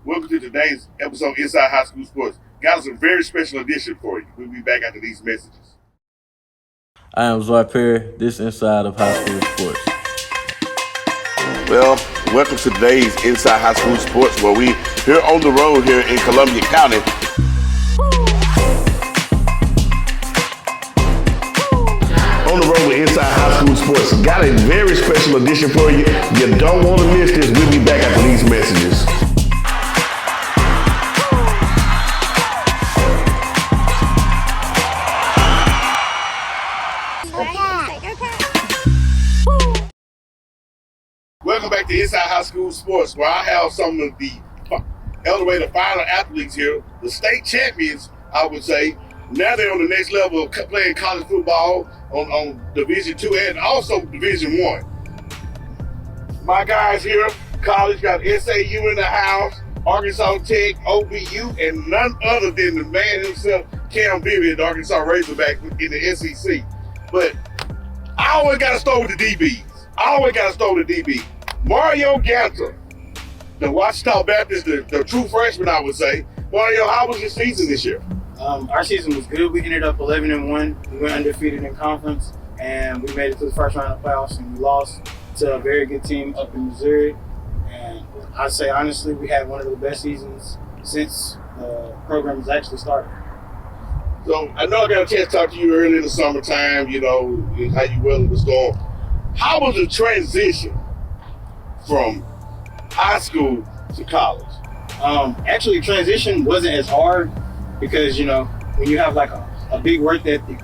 Welcome to today's episode of Inside High School Sports. Got us a very special edition for you. We'll be back after these messages. I am Zoe Perry, this Inside of High School Sports. Well, welcome to today's Inside High School Sports, where we here on the road here in Columbia County. On the road with Inside High School Sports. Got a very special edition for you. You don't want to miss this. We'll be back after these messages. Welcome back to Inside High School Sports, where I have some of the elevated final athletes here, the state champions, I would say. Now they're on the next level of playing college football on Division II and also Division I. My guys here, college, got SAU in the house, Arkansas Tech, OBU, and none other than the man himself, BIBBY, the Arkansas Razorback in the SEC. But I always got to start with the DBs. Mario GANTER, the Ouachita Baptist, the true freshman, I would say. Mario, how was your season this year? Our season was good. We ended up 11-1. We went undefeated in conference, and we made it to the first round of playoffs, and we lost to a very good team up in Missouri. And I'd say, honestly, we had one of the best seasons since the program has actually started. So I know I got a chance to talk to you early in the summertime, you know, how you weathered the storm. How was the transition from high school to college? Actually, transition wasn't as hard because, you know, when you have like a big work ethic,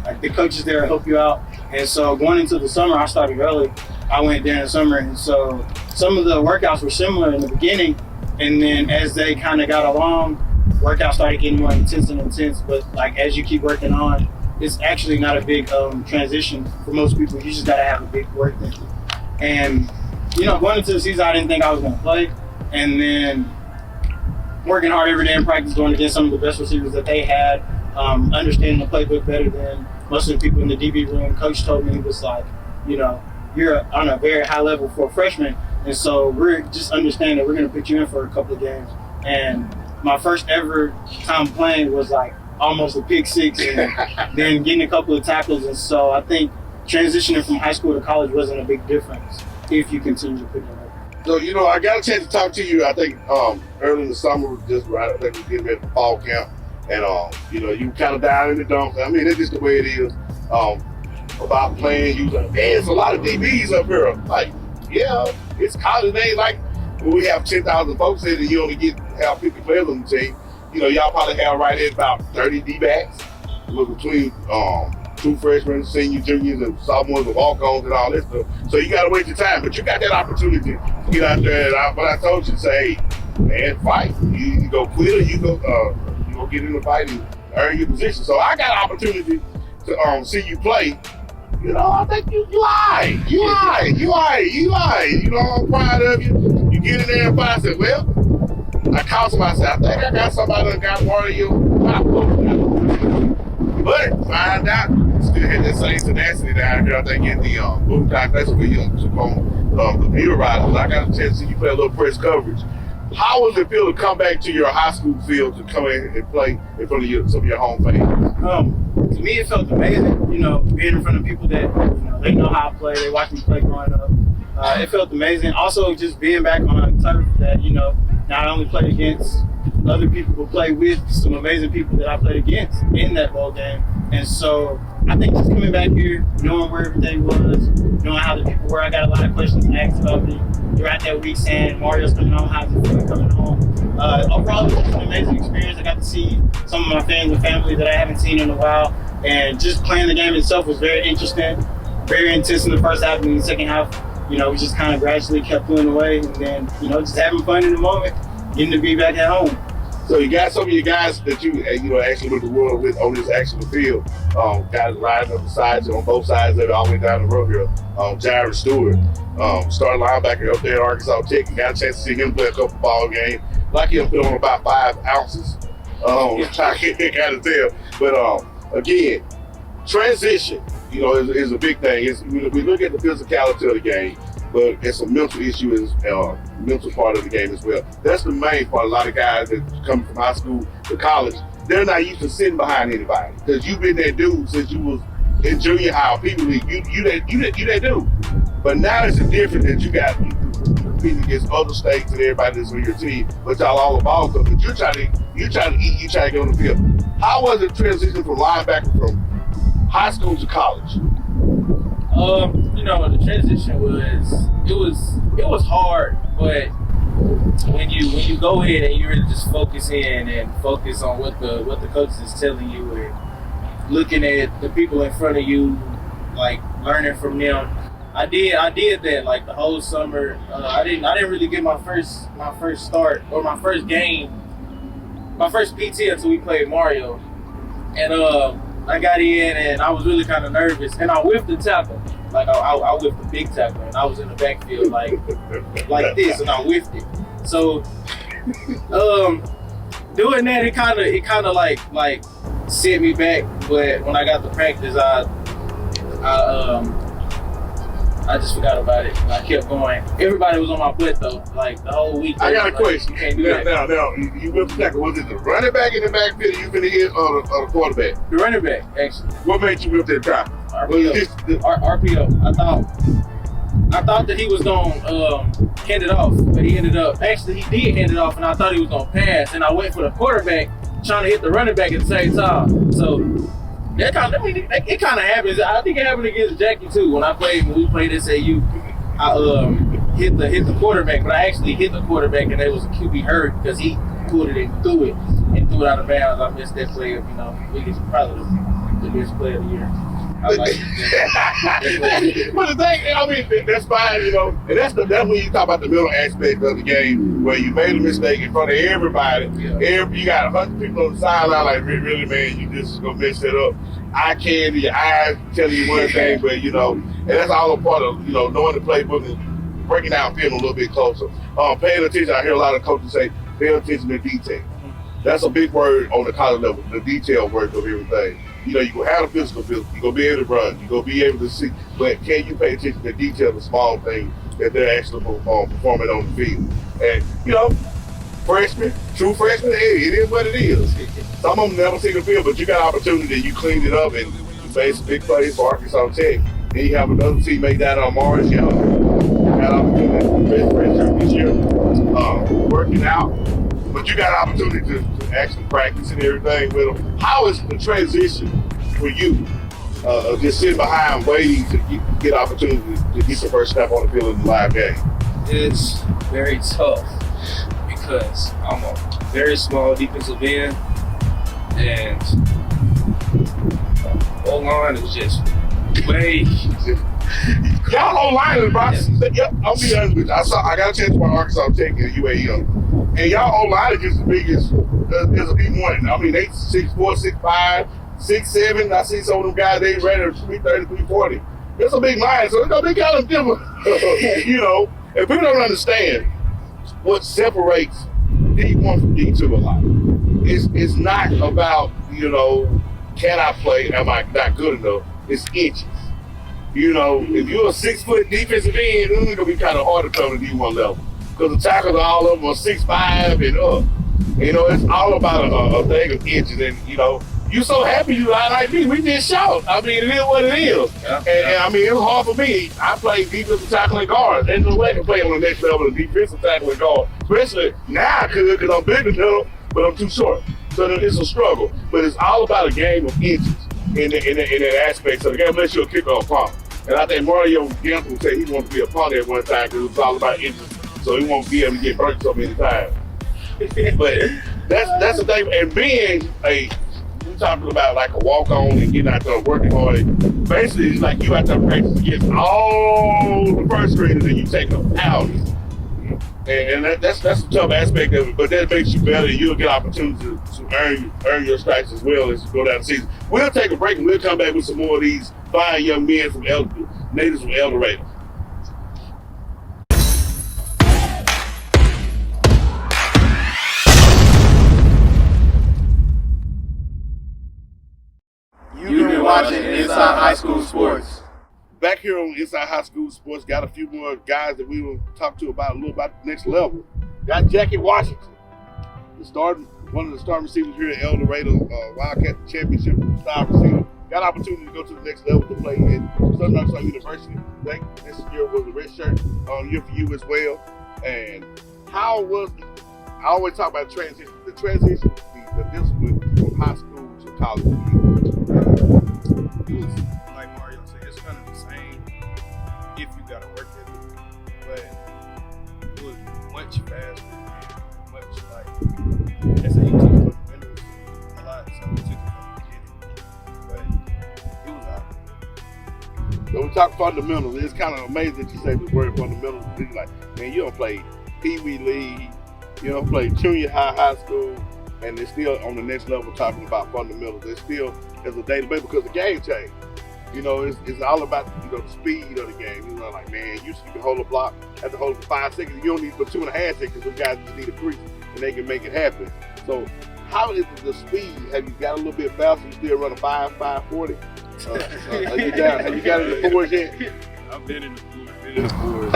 like the coaches there help you out. And so going into the summer, I started early. I went during the summer, and so some of the workouts were similar in the beginning. And then as they kind of got along, workouts started getting more intense and intense. But like as you keep working on, it's actually not a big transition for most people. You just gotta have a big work ethic. And you know, going into the season, I didn't think I was gonna play. And then working hard every day in practice, going against some of the best receivers that they had, understanding the playbook better than most of the people in the DB room. Coach told me, he was like, you know, you're on a very high level for a freshman. And so we're just understanding that we're gonna put you in for a couple of games. And my first ever time playing was like almost a pick six, and then getting a couple of tackles. And so I think transitioning from high school to college wasn't a big difference if you continue to put in work. So, you know, I got a chance to talk to you, I think, early in the summer, just right, I think we getting ready for fall camp. And, you know, you kind of down in the dumps. I mean, that's just the way it is. About playing, you like, man, there's a lot of DBs up here. Like, yeah, it's college. It ain't like when we have 10,000 folks in and you only have 50 players on the team. You know, y'all probably have right at about 30 D-backs between true freshmen, seniors, juniors, and sophomores, and walk-ons, and all that stuff. So you got to wait your time, but you got that opportunity to get out there. And what I told you, say, hey, man, fight. You go quit, or you go get in the fight and earn your position. So I got an opportunity to see you play. You know, I think you alright. You alright. You know, I'm proud of you. You get in there and fight. I said, well, I called somebody. I said, I think I got somebody that got one of your but find out, still had that same tenacity down here. I think in the boom time, that's where you took on the computer riders. I got a chance to see you play a little press coverage. How was it feel to come back to your high school field to come in and play in front of some of your home fans? To me, it felt amazing. You know, being in front of people that, you know, they know how I play. They watch me play growing up. It felt amazing. Also, just being back on turf that, you know, not only played against other people, but play with some amazing people that I played against in that bowl game. And so I think just coming back here, knowing where everything was, knowing how the people were, I got a lot of questions asked about me throughout that week, saying Mario's coming home, how's it feel coming home? Overall, it was just an amazing experience. I got to see some of my friends and family that I haven't seen in a while, and just playing the game itself was very interesting, very intense in the first half, and in the second half, you know, we just kind of gradually kept pulling away, and then, you know, just having fun in the moment, getting to be back at home. So you got some of your guys that you actually went to war with on this actual field. Guys riding up the sides on both sides of it all the way down the road here. JYRIN Steward, starting linebacker up there at Arkansas Tech. You got a chance to see him play a couple ball games. Like him put on about 5 ounces. I can't kind of tell. But again, transition, is a big thing. We look at the physicality of the game, but it's a mental issue, is mental part of the game as well. That's the main part. A lot of guys that come from high school to college, they're not used to sitting behind anybody because you've been that dude since you was in junior high, people league. You that dude. But now it's different that you competing against other states and everybody that's on your team, but y'all all the ball club. But you're trying to eat, you trying to get on the field. How was it transition from linebacker from high school to college? The transition was hard, but when you go in and you really just focus in and focus on what the coach is telling you and looking at the people in front of you, like learning from them. I did that like the whole summer. I didn't really get my first start or my first game, my first PT until we played Mario, and I got in and I was really kind of nervous and I whiffed the tackle. Like I whiffed the big tackle and I was in the backfield like this and I whiffed it. So doing that it kind of like set me back. But when I got to practice, I just forgot about it. I kept going. Everybody was on my butt though, like the whole week. I got a question. You can't do that. Now, you whipped the tackle. Was it the running back in the backfield you finna hit or the quarterback? The running back, actually. What made you whip that tackle? RPO. I thought that he was gonna hand it off, but he did hand it off, and I thought he was gonna pass, and I went for the quarterback, trying to hit the running back at the same time. So it kind of happens. I think it happened against Jackie too. When we played SAU, I hit the quarterback, but I actually hit the quarterback, and there was a QB hurt because he pulled it and threw it out of bounds. I missed that play of we get probably the best play of the year. I like it. But the thing, that's fine, and that's when you talk about the mental aspect of the game, where you made a mistake in front of everybody. Yeah. You got 100 people on the sideline, like, really, man, you just gonna mess it up. Eye candy, your eyes telling you one thing, but and that's all a part of knowing the playbook and breaking down film a little bit closer. Paying attention. I hear a lot of coaches say, pay attention to detail. That's a big word on the college level, the detail work of everything. You gonna have the physical, you're gonna be able to run, you're gonna be able to see, but can you pay attention to detail, the small things that they're actually performing on the field? And freshmen, true freshmen, hey, it is what it is. Some of them never see the field, but you got opportunity, you cleaned it up and you made some big plays for Arkansas Tech. Then you have another teammate down on Morris, got opportunity to be best friends this year, working out. But you got opportunity to actually practice and everything with them. How is the transition for you, just sitting behind waiting to get opportunity to get the first step on the field in the live game? It's very tough because I'm a very small defensive end, and O-line is just way. Y'all O-line, bro. Yep, I'll be honest with you. I got a chance to watch Arkansas Tech and UAM. And y'all O-line is just the biggest, there's a big one. They 6'4", 6'5", 6'7". I see some of them guys, they ran at 330, 340. It's a big line, so it's gonna be kind of different. And people don't understand what separates D1 from D2 a lot. It's not about, can I play, am I not good enough? It's inches. If you're a 6-foot defensive end, it's gonna be kind of hard to come to D1 level. Because the tackles, all of them are 6'5" and up. It's all about a thing of inches. And, you so happy you like me. We just shout. It is what it is. Yeah. And it was hard for me. I played defensive tackling guard. There's no way to play on the next level of defensive tackling guard. Especially now I could because I'm bigger than them, but I'm too short. So it's a struggle. But it's all about a game of inches in that aspect. So the game, unless you're a kicker or a punt. And I think Mario Ganter said he wanted to be a punter at one time because it was all about inches. So he won't be able to get burnt so many times. But that's the thing. And being we're talking about like a walk-on and getting out there working hard. Basically, it's like you have to practice against all the first graders and you take them out. And And that's a tough aspect of it, but that makes you better. You'll get opportunities to earn your stripes as well as you go down the season. We'll take a break and we'll come back with some more of these fine young men from natives from El Dorado. You've been watching Inside High School Sports. Back here on Inside High School Sports, got a few more guys that we will talk to about a little about the next level. Got Jackie Washington, one of the starting receivers here at El Dorado, Wildcat Championship star receiver. Got opportunity to go to the next level to play at Southern Arkansas University. I think this year was a red shirt year for you as well. And how was I always talk about transition, the discipline from high school to college for you. It was like Mario said, it's kind of the same if you gotta work at it, but it was much faster and much like as a teach fundamentals a lot, so it took it from the beginning, but it was out. So we talk fundamentals. It's kind of amazing that you say the word fundamentals. It's like, man, you don't play Pee Wee League, you don't play junior high school, and they're still on the next level talking about fundamentals. They're still as a database because the game changed. You know, it's all about, you know, the speed of the game. You know, like, man, you can hold a block, have to hold it for 5 seconds. You don't need but 2.5 seconds. Those guys just need a 3 and they can make it happen. So how is the speed? Have you got a little bit faster? You still run a 5.40? Are you down? Have you got it in the fours yet? I've been in the fours.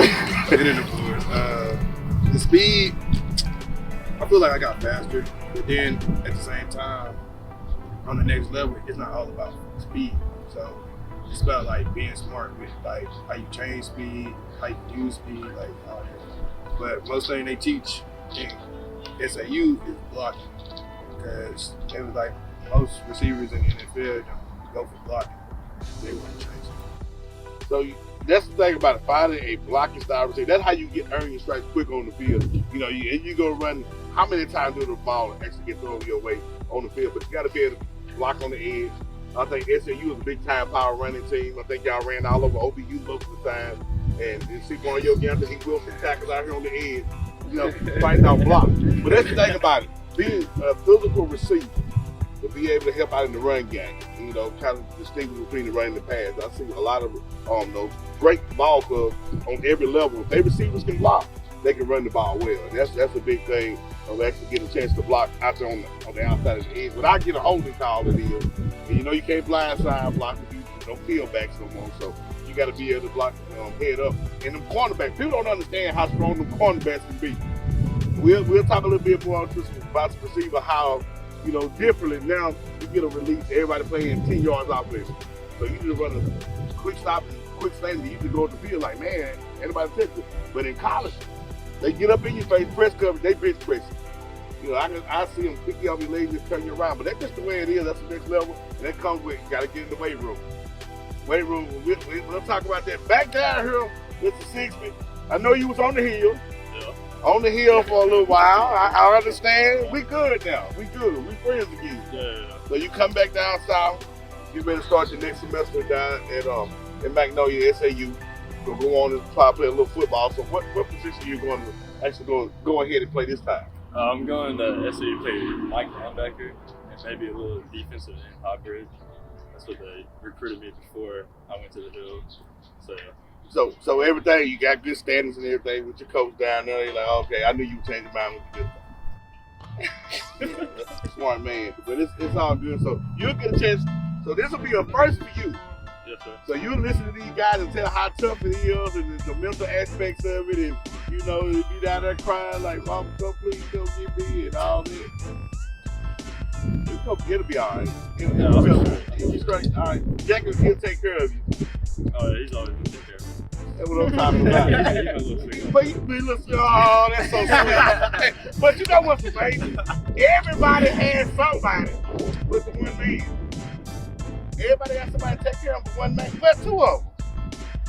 The speed, I feel like I got faster, but then at the same time, on the next level, it's not all about speed. So it's about like being smart with like how you change speed, how you use speed, like all that. But most thing they teach in SAU is blocking, because they was like most receivers in the NFL don't go for blocking. They want to change it. So that's the thing about it, finding a blocking style receiver. That's how you earn your stripes quick on the field. You know, you go run. How many times do the ball actually get thrown your way on the field? But you got to be able to block on the edge. I think SAU is a big time power running team. I think y'all ran all over OBU most of the time. And see Mario GANTER, he will some tackles out here on the edge, you know, fighting out blocks. But that's the thing about it. Being a physical receiver to be able to help out in the run game, you know, kind of distinguish between the run and the pass. I see a lot of those great ball clubs on every level. If their receivers can block, they can run the ball well. And that's a big thing of actually getting a chance to block out there on the outside of the edge. Without getting a holding call, it is. And you know you can't blindside block if you don't peel backs no more. So you got to be able to block head up. And them cornerbacks, people don't understand how strong them cornerbacks can be. We'll talk a little bit more about the receiver, how, you know, differently now you get a release, everybody playing 10 yards off this. So you need to run a quick stop and quick stand. You can go to the field like, man, anybody touch it. But in college, they get up in your face, press coverage, they bench press. You know, I see them pick you off your legs and turn you around. But that's just the way it is. That's the next level. And that comes with, you got to get in the weight room. Weight room, we'll talk about that. Back down here with the SIXBY. I know you was on the hill. Yeah. On the hill for a little while. I understand. We good now. We good. We friends again. Yeah. So you come back down south. You better start your next semester down at Magnolia SAU. Gonna go on and try to play a little football. So what position are you going to actually go ahead and play this time? I'm going to SAU play Mike linebacker and maybe a little defensive end hybrid. That's what they recruited me before I went to the Hill. So yeah. So everything, you got good standings and everything with your coach down there. You're like, okay, I knew you would change your mind with this. Smart man. But it's all good. So you'll get a chance. So this will be a first for you. Yes, sir. So you listen to these guys and tell how tough it is and the mental aspects of it, and you know, you be down there crying like, "Mama, come please don't get me," and all that. It'll be all right. All right. Jack will take care of you. Oh, yeah, he's always going to take care of me. That's what I'm talking about. But you be listening, oh, that's so sweet. But you know what's amazing? Everybody has somebody with the one man. Everybody got somebody to take care of but one man. Well, two of them.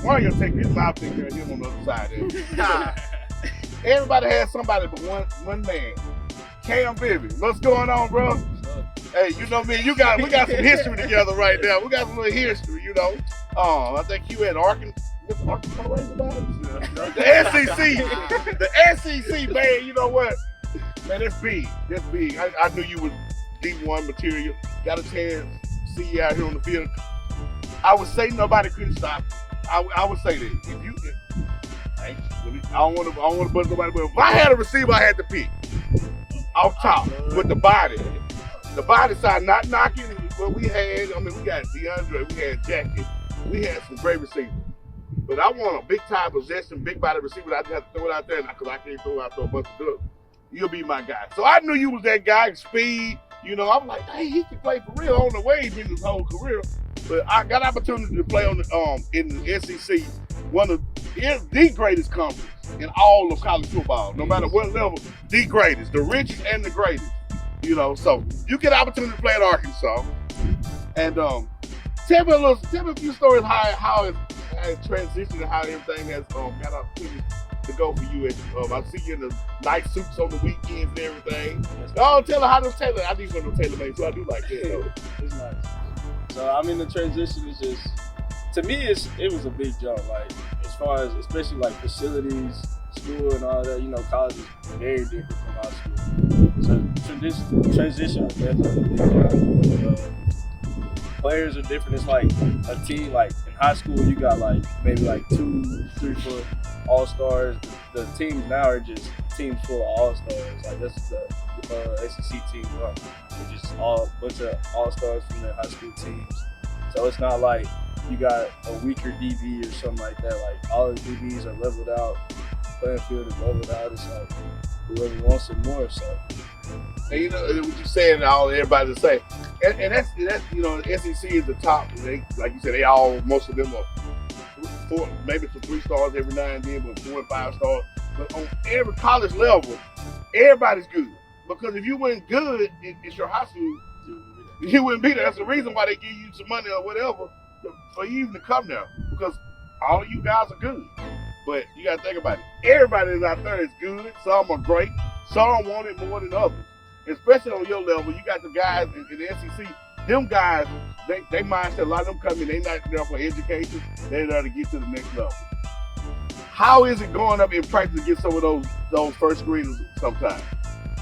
Mario take his mouth, take care of him on the other side there. Everybody has somebody but one man. BIBBY, what's going on, bro? Hey, you know me, we got some history together right now. We got some little history, you know. I think you had Arkansas Razorback. The SEC, man, you know what? Man, that's big. That's big. I knew you was D1 material. Got a chance to see you out here on the field. I would say nobody couldn't stop you. I would say that. If you, I don't want to buzz nobody, but if I had a receiver, I had to pick off top with the body. The body side, not knocking what we had. I mean, we got DeAndre, we had Jackie, we had some great receivers. But I want a big time possession, big body receiver. I just have to throw it out there because I can't throw out to a bunch of ducks. You'll be my guy. So I knew you was that guy, speed. You know, I'm like, hey, he can play for real on the wave in his whole career. But I got opportunity to play on the in the SEC, one of the greatest conference in all of college football. No matter what level, the greatest, the richest and the greatest. You know, so you get opportunity to play at Arkansas. And tell me a few stories how it transitioned and how everything has got opportunity to go for you. I see you in the nice suits on the weekends and everything. Oh, tell her how those tailor. I need one of those tailor made, so I do like that. Though. It's nice. So I mean, the transition is just, to me, it was a big jump. Like as far as especially like facilities, school, and all that. You know, college is very different from high school. So this transition was definitely a big jump. Players are different. It's like a team. Like in high school, you got like maybe like 2, 3, 4 all-stars. The teams now are just teams full of all-stars. Like that's the SEC team. They're just all bunch of all-stars from their high school teams. So it's not like you got a weaker DB or something like that. Like all the DBs are leveled out. Playing field is leveled out. It's like whoever wants it more. So. And you know what you're saying, all everybody to say, and that's you know, the SEC is the top. They, like you said, most of them are 4, maybe some 3 stars every now and then, but 4 and 5 stars. But on every college level, everybody's good. Because if you weren't good, it's your high school, you wouldn't be there. That's the reason why they give you some money or whatever for you even to come there. Because all of you guys are good. But you got to think about it. Everybody that's out there is good. Some are great. Some want it more than others. Especially on your level, you got the guys in the SEC. Them guys, they mindset, a lot of them come in, they not there for education. They're there to get to the next level. How is it going up in practice to get some of those first graders sometimes?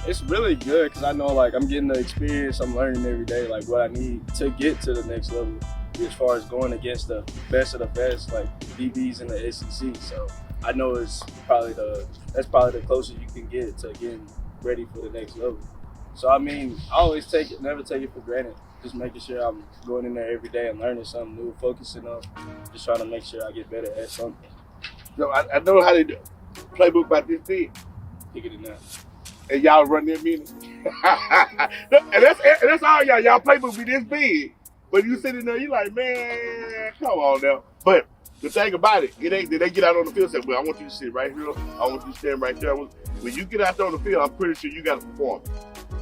It's really good because I know like I'm getting the experience. I'm learning every day like what I need to get to the next level as far as going against the best of the best, like DBs in the SEC. So I know that's probably the closest you can get to getting ready for the next level. So I mean, I always never take it for granted. Just making sure I'm going in there every day and learning something new, focusing on just trying to make sure I get better at something. So I know how they do. Playbook about this big. Bigger than that. And y'all run that meeting. and that's all y'all. Y'all playbook be this big. But you sitting there, you like, man, come on now. But the thing about it ain't that they get out on the field and say, well, I want you to sit right here. I want you to stand right there. When you get out there on the field, I'm pretty sure you got to perform.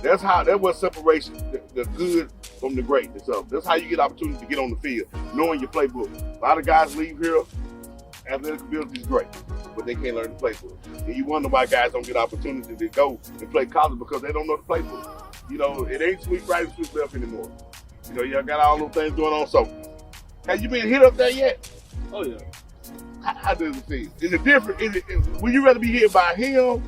That's what separation, the good from the great. So that's how you get opportunity to get on the field, knowing your playbook. A lot of guys leave here, athletic ability is great, but they can't learn the playbook. And you wonder why guys don't get opportunity to go and play college because they don't know the playbook. You know, it ain't sweep right and sweep left anymore. You know, y'all got all those things going on. So, have you been hit up there yet? Oh yeah. How does it feel? Is it different? Would you rather be hit by him?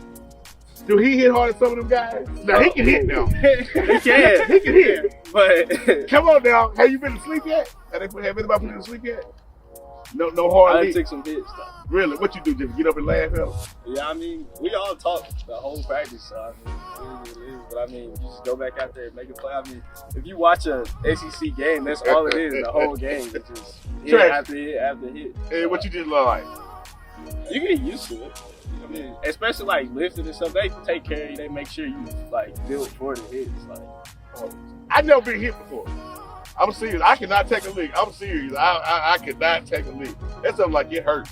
Do he hit hard as some of them guys? Now he can hit now. He can. He can hit. But come on now. Have you been to sleep yet? Have anybody put you to sleep yet? No hard I hit. take some hits though. Really? What you do? Just get up and laugh at him? Yeah, I mean, we all talk the whole practice, so I mean, it is. But I mean, you just go back out there and make a play. I mean, if you watch a SEC game, that's all it is. The whole game, it's just hit after hit after hit. And what you just like? You get used to it. I mean, especially like lifting and stuff, they take care of you. They make sure you like build for the hits. Like, I've never been hit before. I'm serious. I cannot take a lick. I'm serious. I cannot take a lick. That's something like it hurt.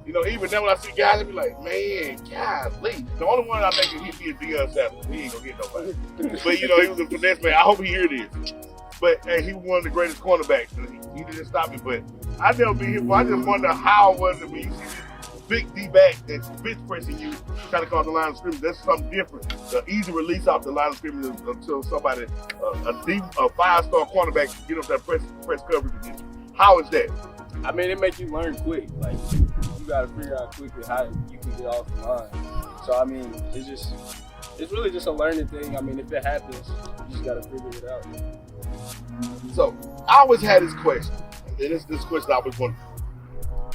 You know, even then when I see guys, I be like, man, golly. The only one I think can hit me is Deion Sanders. He ain't gonna hit nobody. But you know, he was a finesse man. I hope he hear this. But hey, he was one of the greatest cornerbacks. He didn't stop me. But I never been hit before. I just wonder how was it when you see this big D-back that's bench pressing you, trying to call the line of scrimmage. That's something different. The easy release off the line of scrimmage until somebody, a 5-star cornerback, get up that press coverage against you. How is that? I mean, it make you learn quick. Like you gotta figure out quickly how you can get off the line. So I mean, it's really just a learning thing. I mean, if it happens, you just gotta figure it out. So I always had this question, and this question I always wondered: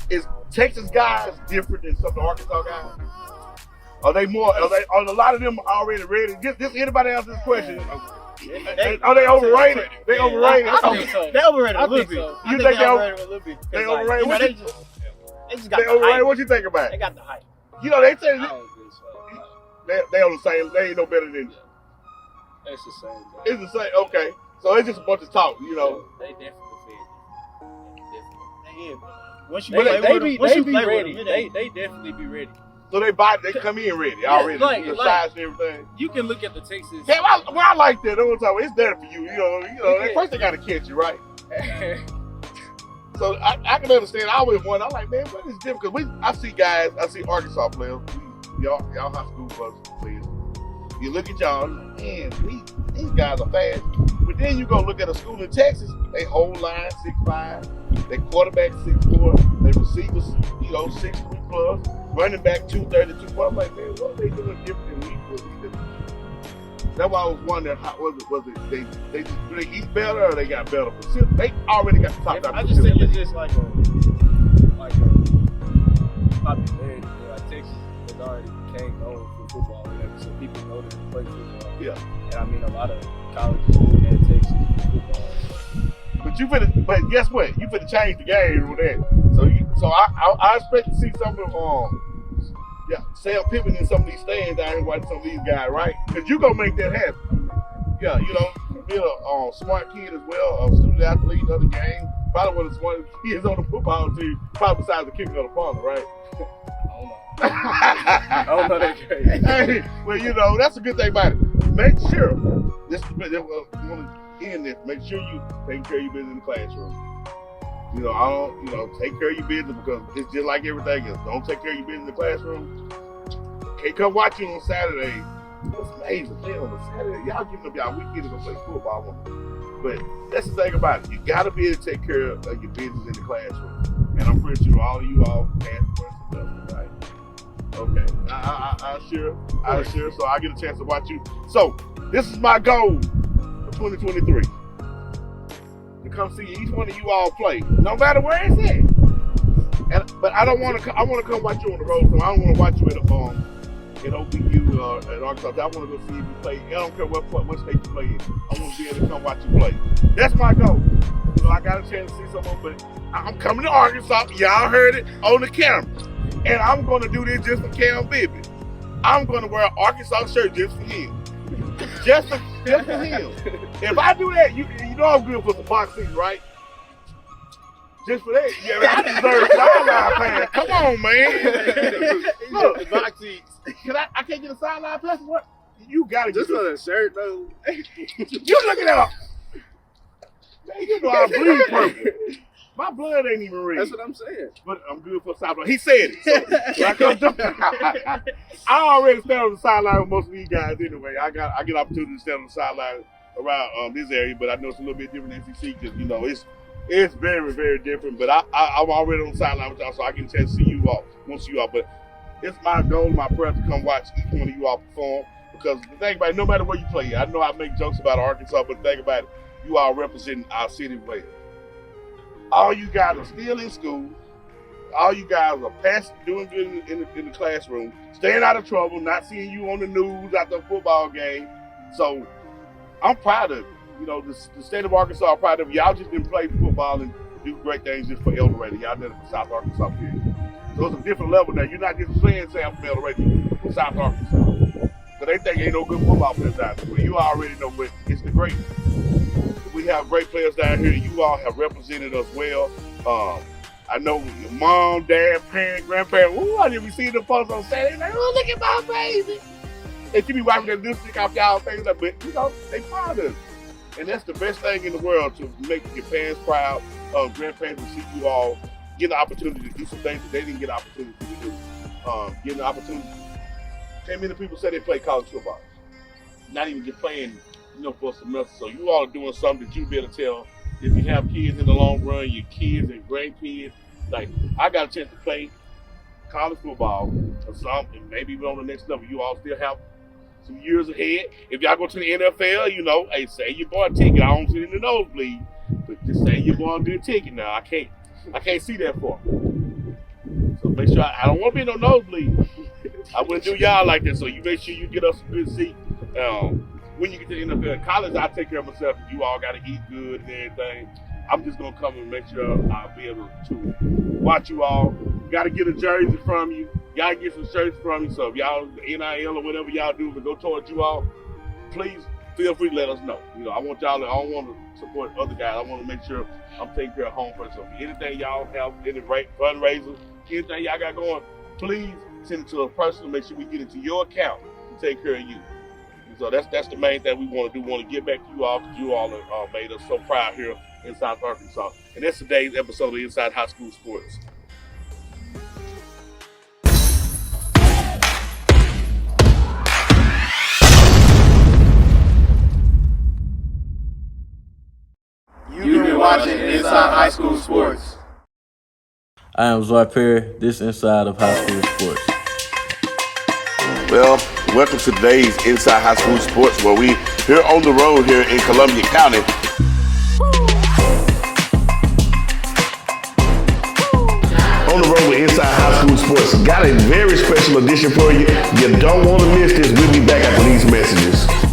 is Texas guys different than some of the Arkansas guys? Are they more? Are a lot of them already ready? Just anybody else this question? Are they overrated? They overrated. I think so. They overrated a little bit. You think they overrated a little bit? They overrated? Like, they just got They the overrated. hype. What you think about They it? got the hype. You know, they say I don't think so. they on the same. They ain't no better than. It's the same thing. It's the same. Okay, so it's just a bunch of talk. You know. They definitely feel it. Once you They play with them, be once you play ready. with them, They definitely be ready. So they come in ready already. like- the like- size and everything. You can look at the Texas. Yeah, I like that. All the time. It's there for you. You know. Yeah. First they gotta catch you, right? So I can understand. I always wonder. I'm like, man, what is different? Because I see Arkansas players. Y'all high school players. You look at y'all, man, these guys are fast. But then you go look at a school in Texas. They whole line 6'5", they quarterback 6'4", they receivers 6'3" plus, running back 230, 240. I'm like, man, what are they doing different than we did? That's why I was wondering, how was it do they eat better or they got better facilities? They already got the top. I just think it's just like a popularity. Like Texas has already became known for football, whatever, so people know that they play football. Yeah. And I mean, a lot of colleges look at Texas for football. But guess what? You finna change the game with that. So I expect to see some of Sam Pittman in some of these stands down here watching some of these guys, right? Because you gonna make that happen. Yeah, be a smart kid as well, a student athlete of the game. Probably one of the smartest kids on the football team, probably besides the kicker of the punter, right? I don't know that crazy. Hey, well, that's a good thing about it. Make sure this is want to end this. Make sure you take care of your business in the classroom. Take care of your business because it's just like everything else. Don't take care of your business in the classroom. Can't come watch you on Saturday. It's amazing. Play on a Saturday. Y'all giving up y'all weekend to go play football. But that's the thing about it. You got to be able to take care of your business in the classroom. And I'm pretty sure all of you all passed questions, right? Okay. I sure. So I get a chance to watch you. So this is my goal for 2023. To come see each one of you all play, no matter where it's at. But I don't want to. I want to come watch you on the road. So I don't want to watch you at OBU or at Arkansas. I want to go see if you play. I don't care what state you play in. I want to be able to come watch you play. That's my goal. I got a chance to see someone, but I'm coming to Arkansas. Y'all heard it on the camera, and I'm going to do this just for BIBBY. I'm going to wear an Arkansas shirt just for him. Just for him. If I do that, you know I'm good for some box seats, right? Just for that, I deserve sideline pass. Come on, man. Look, The box seats. I can't get a sideline pass? What? You gotta get Just for the shirt, though. You looking at man, you know I bleed purple. My blood ain't even red. That's what I'm saying. But I'm good for sideline. He said it. So I already stand on the sideline with most of these guys anyway. I get opportunity to stand on the sideline around this area, but I know it's a little bit different than SEC because it's very, very different. But I'm already on the sideline with y'all, so I can chance to see you all, once you all. But it's my goal, my prayer to come watch each one of you all perform. Because the thing about it, no matter where you play, I know I make jokes about Arkansas, but the thing about it, you all representing our city players. All you guys are still in school. All you guys are doing good in the classroom, staying out of trouble, not seeing you on the news after a football game. So I'm proud of you. The state of Arkansas are proud of you. Y'all just didn't play football and do great things just for El Dorado. Y'all did it for South Arkansas, period. So it's a different level now. You're not just playing Sam from El Dorado for South Arkansas. Because they think ain't no good football players out there. Well, you already know, but it's the great. We have great players down here. You all have represented us well. I know your mom, dad, parent, grandparent. Ooh, I didn't see the post on Saturday. Like, oh, look at my baby. They should be wiping their lipstick off y'all things, but they proud of it. And that's the best thing in the world, to make your parents proud, grandparents to see you all get the opportunity to do some things that they didn't get the opportunity to do. Getting the opportunity. How many people say they play college football? Not even just playing, for a semester. So you all are doing something that you'll be able to tell if you have kids in the long run, your kids and grandkids. Like, I got a chance to play college football or something, and maybe even on the next level. You all still have some years ahead. If y'all go to the NFL, you know, hey, say you bought a ticket. I don't sit in the nosebleed, but just say you bought a good ticket. Now I can't see that far. So make sure I don't want to be in no nosebleed. I wouldn't do y'all like that. So you make sure you get us a good seat. When you get to the NFL, college, I take care of myself. You all got to eat good and everything. I'm just gonna come and make sure I'll be able to watch you all. Got to get a jersey from you. Y'all get some shirts from me. So if y'all NIL or whatever y'all do to go towards you all, please feel free to let us know. You know, I want y'all. I don't want to support other guys. I want to make sure I'm taking care of home first. So if anything y'all have, any fundraisers, anything y'all got going, please send it to us personally. Make sure we get it to your account to take care of you. And so that's the main thing we want to do. We want to get back to you all because you all have made us so proud here in South Arkansas. And that's today's episode of Inside High School Sports. You've been watching Inside High School Sports. I am Zoe Perry, this Inside of High School Sports. Well, welcome to today's Inside High School Sports, where we here on the road here in Columbia County. On the road with Inside High School Sports. Got a very special edition for you. You don't want to miss this. We'll be back after these messages.